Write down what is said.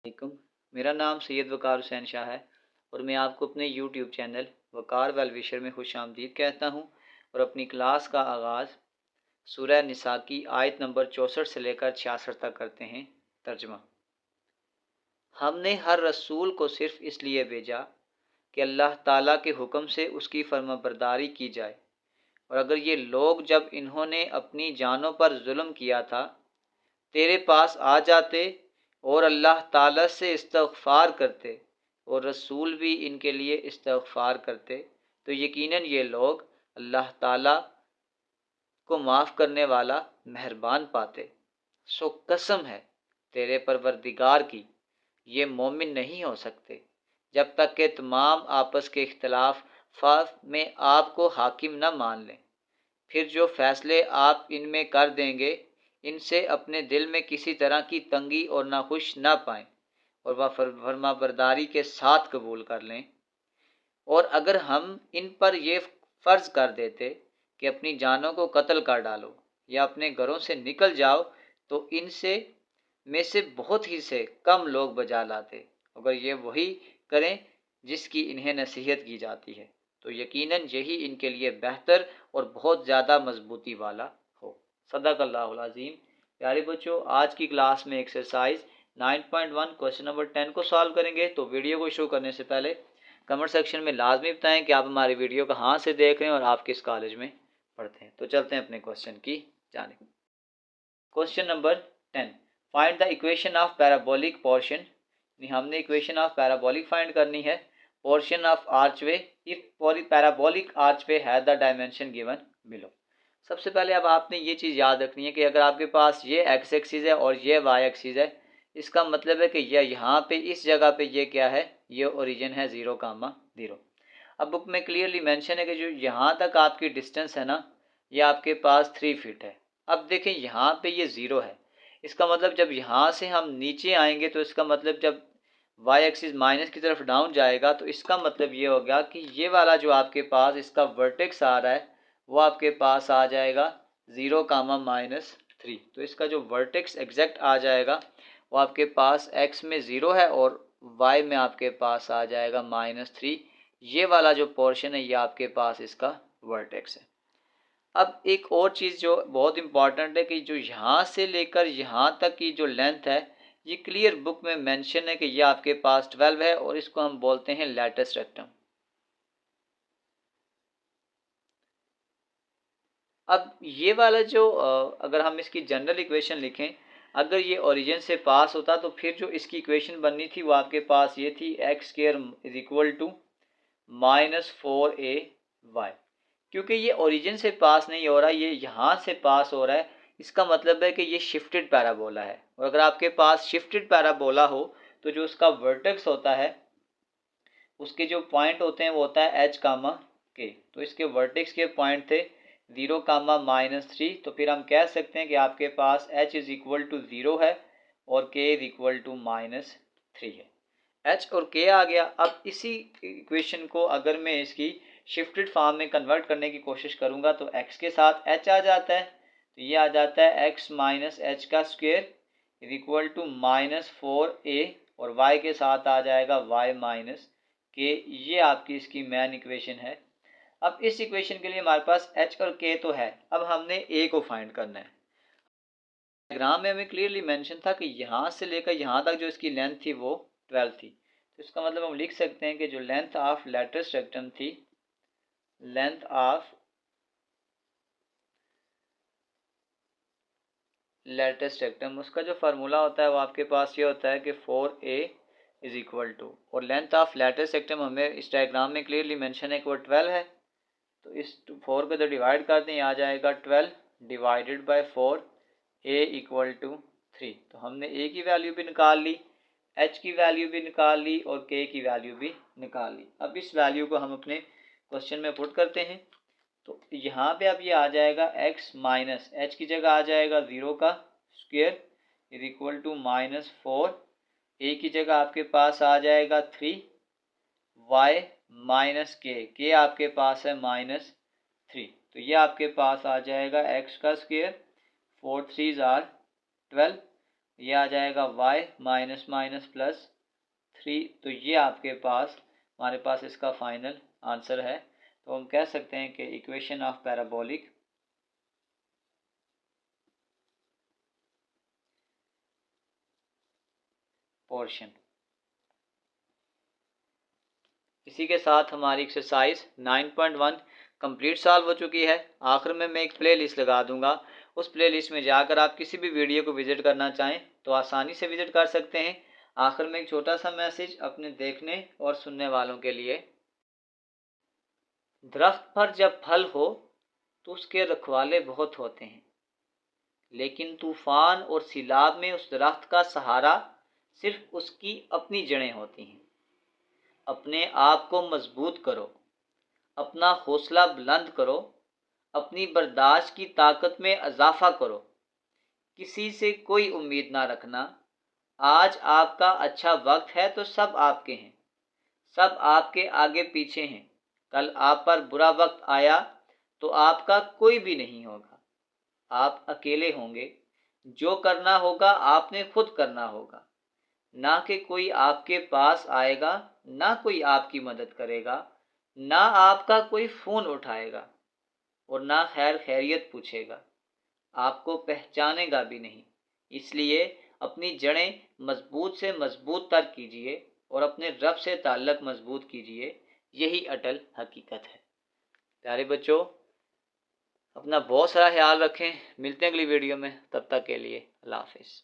वालेकुम। मेरा नाम सैयद वकार हुसैन शाह है और मैं आपको अपने यूट्यूब चैनल वकार वेल विशर में खुशामदीद कहता हूँ और अपनी क्लास का आगाज़ सूरह निसा की आयत नंबर 64 से लेकर 66 तक करते हैं। तर्जमा। हमने हर रसूल को सिर्फ इसलिए भेजा कि अल्लाह ताला के हुक्म से उसकी फर्माबरदारी की जाए, और अगर ये लोग जब इन्होंने अपनी जानों पर जुल्म किया था तेरे पास आ जाते और अल्लाह ताला से इस्तग़फ़ार करते और रसूल भी इनके लिए इस्तग़फ़ार करते, तो यकीनन ये लोग अल्लाह ताला को माफ़ करने वाला मेहरबान पाते। सो कसम है तेरे परवरदिगार की, ये मोमिन नहीं हो सकते जब तक कि तमाम आपस के इख्तलाफ में आपको हाकिम न मान लें। फिर जो फैसले आप इनमें कर देंगे इनसे अपने दिल में किसी तरह की तंगी और नाखुश ना पाएं और वह फरमाबरदारी के साथ कबूल कर लें। और अगर हम इन पर यह फ़र्ज़ कर देते कि अपनी जानों को कत्ल कर डालो या अपने घरों से निकल जाओ, तो इनसे में से बहुत ही से कम लोग बजा लाते अगर ये वही करें जिसकी इन्हें नसीहत की जाती है, तो यकीनन यही इनके लिए बेहतर और बहुत ज़्यादा मजबूती वाला हो। सदक़ल्लाहुल अज़ीम। प्यारे बच्चों, आज की क्लास में एक्सरसाइज 9.1 क्वेश्चन नंबर 10 को सॉल्व करेंगे। तो वीडियो को शुरू करने से पहले कमेंट सेक्शन में लाजमी बताएं कि आप हमारी वीडियो कहाँ से देख रहे हैं और आप किस कॉलेज में पढ़ते हैं। तो चलते हैं अपने क्वेश्चन की जानिब। Question number 10, find the equation of parabolic portion. हमने इक्वेशन ऑफ पैराबोलिक फाइंड करनी है। Portion of archway if parabolic archway है द डायमेंशन गिवन बिलो। सबसे पहले अब आपने ये चीज़ याद रखनी है कि अगर आपके पास ये एक्स एक्सिस है और ये वाई एक्सिस है, इसका मतलब है कि यह यहाँ पे इस जगह पे ये क्या है, ये ओरिजिन है 0,0। अब बुक में क्लियरली मेंशन है कि जो यहाँ तक आपकी डिस्टेंस है ना, ये आपके पास 3 फीट है। अब देखें यहाँ पे ये 0 है, इसका मतलब जब यहाँ से हम नीचे आएंगे तो इसका मतलब जब वाई एक्सिस माइनस की तरफ डाउन जाएगा तो इसका मतलब ये हो गया कि ये वाला जो आपके पास इसका वर्टेक्स आ रहा है वो आपके पास आ जाएगा 0,-3। तो इसका जो वर्टेक्स एग्जैक्ट आ जाएगा वो आपके पास x में 0 है और y में आपके पास आ जाएगा -3। ये वाला जो पोर्शन है ये आपके पास इसका वर्टेक्स है। अब एक और चीज़ जो बहुत इंपॉर्टेंट है कि जो यहाँ से लेकर यहाँ तक की जो लेंथ है ये क्लियर बुक में मेंशन है कि ये आपके पास 12 है और इसको हम बोलते हैं लैटिस रेक्टम। अब ये वाला जो अगर हम इसकी जनरल इक्वेशन लिखें, अगर ये ओरिजिन से पास होता तो फिर जो इसकी इक्वेशन बननी थी वो आपके पास ये थी x² = -4ay। क्योंकि ये ओरिजिन से पास नहीं हो रहा, ये यहाँ से पास हो रहा है, इसका मतलब है कि ये शिफ्टेड पैराबोला है। और अगर आपके पास शिफ्टेड पैराबोला हो तो जो उसका वर्टेक्स होता है उसके जो पॉइंट होते हैं वो होता है h, तो इसके वर्टेक्स के पॉइंट थे 0, -3। तो फिर हम कह सकते हैं कि आपके पास h = 0 है और k = -3 है। h और k आ गया। अब इसी इक्वेशन को अगर मैं इसकी शिफ्टेड फॉर्म में कन्वर्ट करने की कोशिश करूंगा तो x के साथ h आ जाता है, तो ये आ जाता है x - h² = -4a और y के साथ आ जाएगा y - k। ये आपकी इसकी मेन इक्वेशन है। अब इस इक्वेशन के लिए हमारे पास h और k तो है, अब हमने a को फाइंड करना है। डायग्राम में हमें क्लियरली मेंशन था कि यहाँ से लेकर यहाँ तक जो इसकी लेंथ थी वो 12 थी। तो इसका मतलब हम लिख सकते हैं कि जो लेंथ ऑफ लैटिस रेक्टम थी, लेंथ ऑफ लैटिस रेक्टम, उसका जो फार्मूला होता है वो आपके पास ये होता है कि 4a = और लेंथ ऑफ लैटिस रेक्टम हमें इस डायग्राम में क्लियरली मेंशन है कि वो 12 है। तो इस 4 को तो डिवाइड करते हैं, आ जाएगा 12 / 4 a = 3। तो हमने a की वैल्यू भी निकाल ली, h की वैल्यू भी निकाल ली और k की वैल्यू भी निकाल ली। अब इस वैल्यू को हम अपने क्वेश्चन में पुट करते हैं। तो यहाँ पे अब ये आ जाएगा x - h की जगह आ जाएगा 0 का स्क्वायर = -4, a की जगह आपके पास आ जाएगा 3, y - k आपके पास है -3। तो ये आपके पास आ जाएगा x² 4 3 = 12 ये आ जाएगा y माइनस माइनस प्लस 3। तो ये आपके पास हमारे पास इसका फाइनल आंसर है। तो हम कह सकते हैं कि इक्वेशन ऑफ पैराबोलिक पोर्शन। इसी के साथ हमारी एक्सरसाइज 9.1 कंप्लीट सॉल्व हो चुकी है। आखिर में मैं एक प्ले लिस्ट लगा दूंगा, उस प्ले लिस्ट में जाकर आप किसी भी वीडियो को विजिट करना चाहें तो आसानी से विजिट कर सकते हैं। आखिर में एक छोटा सा मैसेज अपने देखने और सुनने वालों के लिए। दरख्त पर जब फल हो तो उसके रखवाले बहुत होते हैं, लेकिन तूफान और सैलाब में उस दरख्त का सहारा सिर्फ उसकी अपनी जड़ें होती हैं। अपने आप को मजबूत करो, अपना हौसला बुलंद करो, अपनी बर्दाश्त की ताकत में इजाफा करो। किसी से कोई उम्मीद ना रखना। आज आपका अच्छा वक्त है तो सब आपके हैं, सब आपके आगे पीछे हैं। कल आप पर बुरा वक्त आया तो आपका कोई भी नहीं होगा, आप अकेले होंगे। जो करना होगा आपने खुद करना होगा, ना कि कोई आपके पास आएगा, ना कोई आपकी मदद करेगा, ना आपका कोई फ़ोन उठाएगा और ना खैर खैरियत पूछेगा, आपको पहचानेगा भी नहीं। इसलिए अपनी जड़ें मजबूत से मजबूत तर कीजिए और अपने रब से ताल्लुक़ मजबूत कीजिए। यही अटल हकीकत है। प्यारे बच्चों, अपना बहुत सारा ख्याल रखें। मिलते हैं अगली वीडियो में, तब तक के लिए अल्लाह हाफिज़।